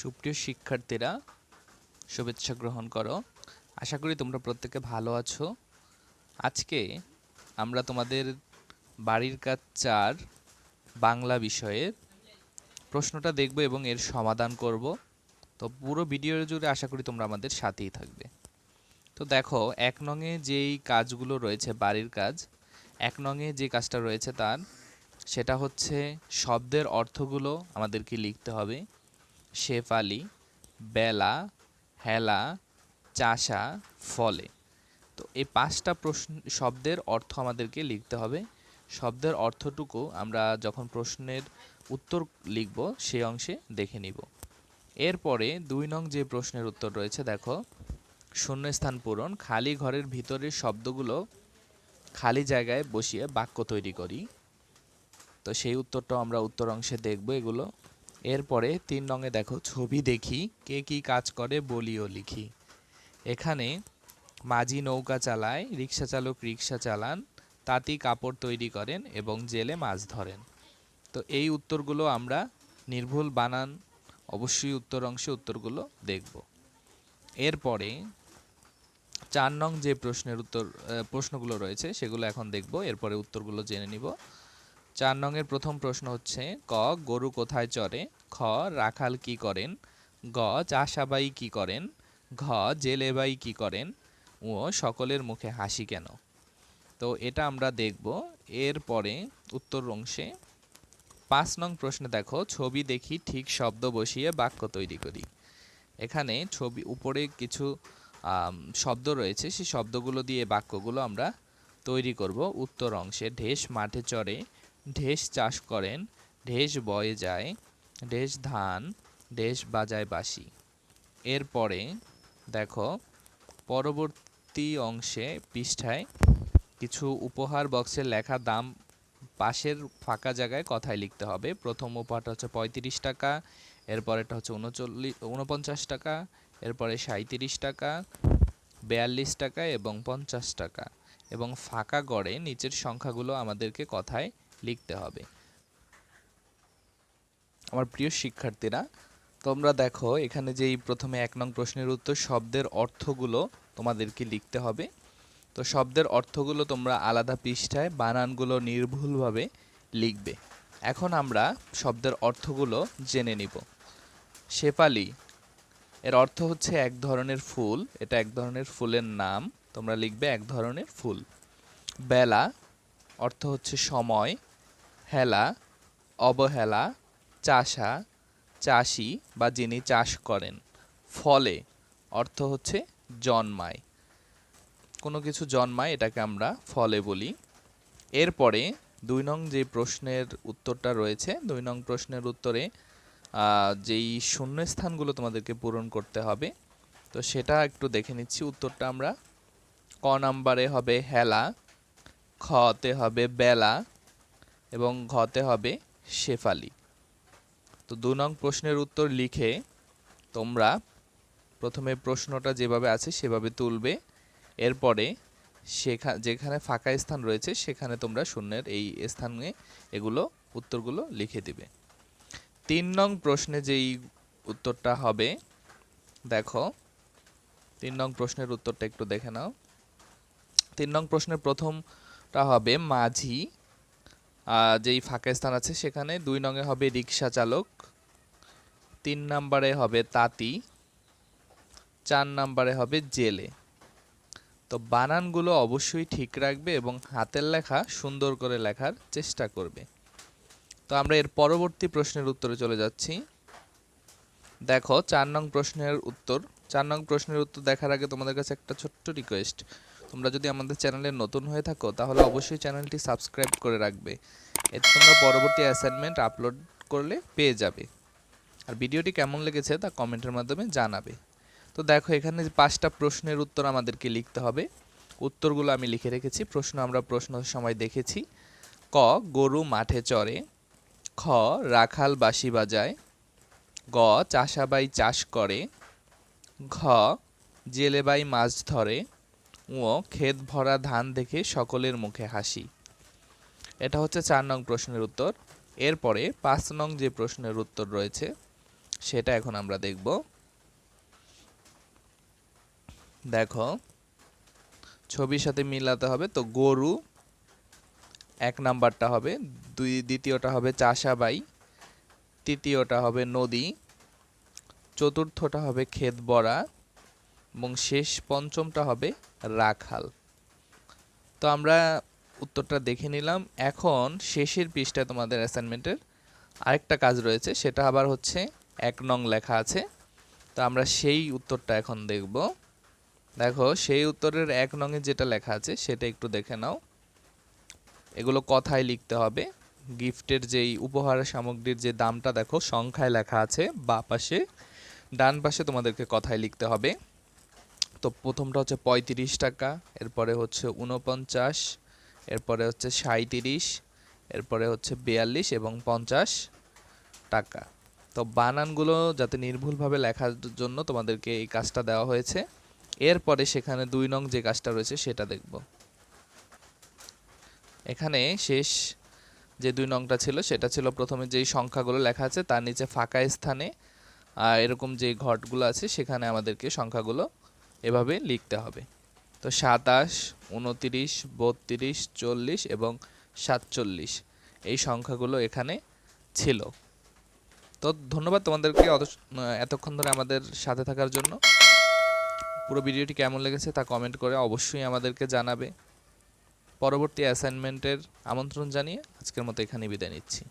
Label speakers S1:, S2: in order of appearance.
S1: সুপ্রিয় শিক্ষার্থীরা, শুভেচ্ছা গ্রহণ করো। আশা করি তোমরা প্রত্যেকে ভালো আছো। আজকে আমরা তোমাদের বাড়ির কাজ ৪ বাংলা বিষয়ের প্রশ্নটা দেখব এবং এর সমাধান করব। তো পুরো ভিডিও জুড়ে আশা করি তোমরা আমাদের সাথেই থাকবে। তো দেখো, ১ নংয়ে যেই কাজগুলো রয়েছে বাড়ির কাজ, ১ নংয়ে যে কাজটা রয়েছে সেটা হচ্ছে শব্দের অর্থগুলো আমাদেরকে লিখতে হবে। শেফালি, বেলা, হেলা, চাষা, ফলে। তো এই ৫টা শব্দের অর্থ আমাদেরকে লিখতে হবে। শব্দের অর্থটুকু আমরা যখন প্রশ্নের উত্তর লিখব সেই অংশে দেখে নিব। এরপরে ২ নং যে প্রশ্নের উত্তর রয়েছে, দেখো, শূন্যস্থান পূরণ। খালি ঘরের ভিতরের শব্দগুলো খালি জায়গায় বসিয়ে বাক্য তৈরি করি। তো সেই উত্তরটাও আমরা উত্তর অংশে দেখব এগুলো। এরপরে ৩ নংয়ে দেখো, ছবি দেখি, কে কি কাজ করে বলি ও লিখি। এখানে মাঝি নৌকা চালায়, রিক্সা চালক রিক্সা চালান, তাঁতি কাপড় তৈরি করেন এবং জেলে মাছ ধরেন। তো এই উত্তরগুলো আমরা নির্ভুল বানান অবশ্যই উত্তর অংশে উত্তরগুলো দেখব। এরপরে ৪ নং যে প্রশ্নগুলো রয়েছে সেগুলো এখন দেখব, এরপরে উত্তরগুলো জেনে নিব। ৪ নংয়ের প্রথম প্রশ্ন হচ্ছে, ক, গরু কোথায় চড়ে? খ, রাখাল কি করেন? গ, চাষাবাই কি করেন? ঘ, জেলেবাই কি করেন? ও, সকলের মুখে হাসি কেন? তো এটা আমরা দেখব। এরপরে উত্তর অংশে ৫ নং প্রশ্নে দেখো, ছবি দেখি ঠিক শব্দ বসিয়ে বাক্য তৈরি করি। এখানে ছবি উপরে কিছু শব্দ রয়েছে, সেই শব্দগুলো দিয়ে বাক্যগুলো আমরা তৈরি করব। উত্তর অংশে ঢেস মাঠে চড়ে, ঢেস চাষ করেন, ঢেস বয়ে যায়, ঢেস ধান, ঢেস বাজায় বাঁশি। এরপরে দেখো, পরবর্তী অংশে পৃষ্ঠায় কিছু উপহার বক্সের লেখা দাম পাশের ফাঁকা জায়গায় কথায় লিখতে হবে। প্রথম উপহারটা হচ্ছে ৩৫ টাকা, এরপরেরটা হচ্ছে ৪৯ টাকা, এরপরে ৩৭ টাকা, ৪২ টাকা এবং ৫০ টাকা, এবং ফাঁকা গড়ে নিচের সংখ্যাগুলো আমাদেরকে কথায় লিখতে হবে। আমার প্রিয় শিক্ষার্থীরা, তোমরা দেখো এখানে যেই প্রথমে ১ নং প্রশ্নের উত্তর, শব্দের অর্থগুলো তোমাদেরকে লিখতে হবে। তো শব্দের অর্থগুলো তোমরা আলাদা পৃষ্ঠায় বানানগুলো নির্ভুলভাবে লিখবে। এখন আমরা শব্দের অর্থগুলো জেনে নিব। শেফালি এর অর্থ হচ্ছে এক ধরনের ফুল, এটা এক ধরনের ফুলের নাম, তোমরা লিখবে এক ধরনের ফুল। বেলা অর্থ হচ্ছে সময়, হেলা অবহেলা, চাষা চাষি বা যিনি চাষ করেন। ফলে অর্থ হচ্ছে জন্মায়, কোনো কিছু জন্মায় এটাকে আমরা ফলে বলি। এরপরে ২ নং যে প্রশ্নের উত্তরটা রয়েছে, ২ নং প্রশ্নের উত্তরে যেই শূন্যস্থানগুলো তোমাদেরকে পূরণ করতে হবে, তো সেটা একটু দেখে নিচ্ছি। উত্তরটা আমরা ক নাম্বারে হবে হেলা, খতে হবে বেলা এবং ঘতে হবে শেফালি। তো ২ নং প্রশ্নের উত্তর লিখে তোমরা প্রথমে প্রশ্নটা যেভাবে আছে সেভাবে তুলবে। এরপরে যেখানে ফাঁকা স্থান রয়েছে সেখানে তোমরা শূন্যের এই স্থানে এগুলো উত্তরগুলো লিখে দিবে। ৩ নং প্রশ্নে যেই উত্তরটা হবে, দেখো ৩ নং প্রশ্নের উত্তরটা একটু দেখে নাও। ৩ নং প্রশ্নের প্রথমটা হবে মাঝি, যেই ফাঁকা স্থান আছে সেখানে। ২ নংয়ে হবে রিক্সা চালক, ৩ নাম্বারে হবে তাঁতি, ৪ নাম্বারে হবে জেলে। তো বানানগুলো অবশ্যই ঠিক রাখবে এবং হাতের লেখা সুন্দর করে লেখার চেষ্টা করবে। তো আমরা এর পরবর্তী প্রশ্নের উত্তরে চলে যাচ্ছি। দেখো ৪ নং প্রশ্নের উত্তর। ৪ নং প্রশ্নের উত্তর দেখার আগে তোমাদের কাছে একটা ছোট্ট রিকোয়েস্ট, তোমরা যদি আমাদের চ্যানেলে নতুন হয়ে থাকো তাহলে অবশ্যই চ্যানেলটি সাবস্ক্রাইব করে রাখবে, এতে তোমরা পরবর্তী অ্যাসাইনমেন্ট আপলোড করলে পেয়ে যাবে। আর ভিডিওটি কেমন লেগেছে তা কমেন্টের মাধ্যমে জানাবে। তো দেখো এখানে ৫টা প্রশ্নের উত্তর আমাদেরকে লিখতে হবে। উত্তরগুলো আমি লিখে রেখেছি, প্রশ্ন আমরা প্রশ্ন সময় দেখেছি। ক, গরু মাঠে চড়ে। খ, রাখাল বাঁশি বাজায়। গ, চাষাবাই চাষ করে। ঘ, জেলেবাই মাছ ধরে। ও, ক্ষেত ভরা ধান দেখে সকলের মুখে হাসি। এটা হচ্ছে ৪ নং প্রশ্নের উত্তর। এরপরে ৫ নং যে প্রশ্নের উত্তর রয়েছে, সেটা এখন আমরা দেখব। দেখো ছবির সাথে মিলাতে হবে। তো গরু 1 নাম্বারটা হবে, দ্বিতীয়টা হবে চাষাবাই, তৃতীয়টা হবে নদী, চতুর্থটা হবে ক্ষেত বড়া এবং শেষ পঞ্চমটা হবে রাখাল। তো আমরা উত্তরটা দেখে নিলাম। এখন শেষের পৃষ্ঠায় তোমাদের অ্যাসাইনমেন্টের আরেকটা কাজ রয়েছে, সেটা আবার হচ্ছে 1 নং লেখা আছে। তো আমরা সেই উত্তরটা এখন দেখব। দেখো সেই উত্তরের 1 নংয়ে যেটা লেখা আছে সেটা একটু দেখে নাও। এগুলো কথায় লিখতে হবে। গিফটের যেই উপহার সামগ্রীর যে দামটা দেখো সংখ্যায় লেখা আছে বাঁ পাশে, ডান পাশে তোমাদেরকে কথায় লিখতে হবে। তো প্রথমটা হচ্ছে 35 টাকা, এরপরে হচ্ছে 49, এরপরে হচ্ছে 37, এরপরে হচ্ছে 42 এবং 50 টাকা। তো বানানগুলো যাতে নির্ভুলভাবে লেখার জন্য তোমাদেরকে এই কাজটা দেওয়া হয়েছে। এরপরে সেখানে 2 নং যে কাজটা রয়েছে সেটা দেখব। এখানে শেষ যে 2 নংটা ছিল সেটা ছিল প্রথমে যেই সংখ্যাগুলো লেখা আছে তার নিচে ফাঁকা স্থানে এরকম যে ঘরগুলো আছে সেখানে আমাদেরকে সংখ্যাগুলো এভাবে লিখতে হবে। তো 27, 29, 32, 40 এবং 47 এই সংখ্যাগুলো এখানে ছিল। তো ধন্যবাদ তোমাদেরকে এতক্ষণ ধরে আমাদের সাথে থাকার জন্য। পুরো ভিডিওটি কেমন লেগেছে তা কমেন্ট করে অবশ্যই আমাদেরকে জানাবে। পরবর্তী অ্যাসাইনমেন্টের আমন্ত্রণ জানিয়ে আজকের মতো এখানেই বিদায় নিচ্ছি।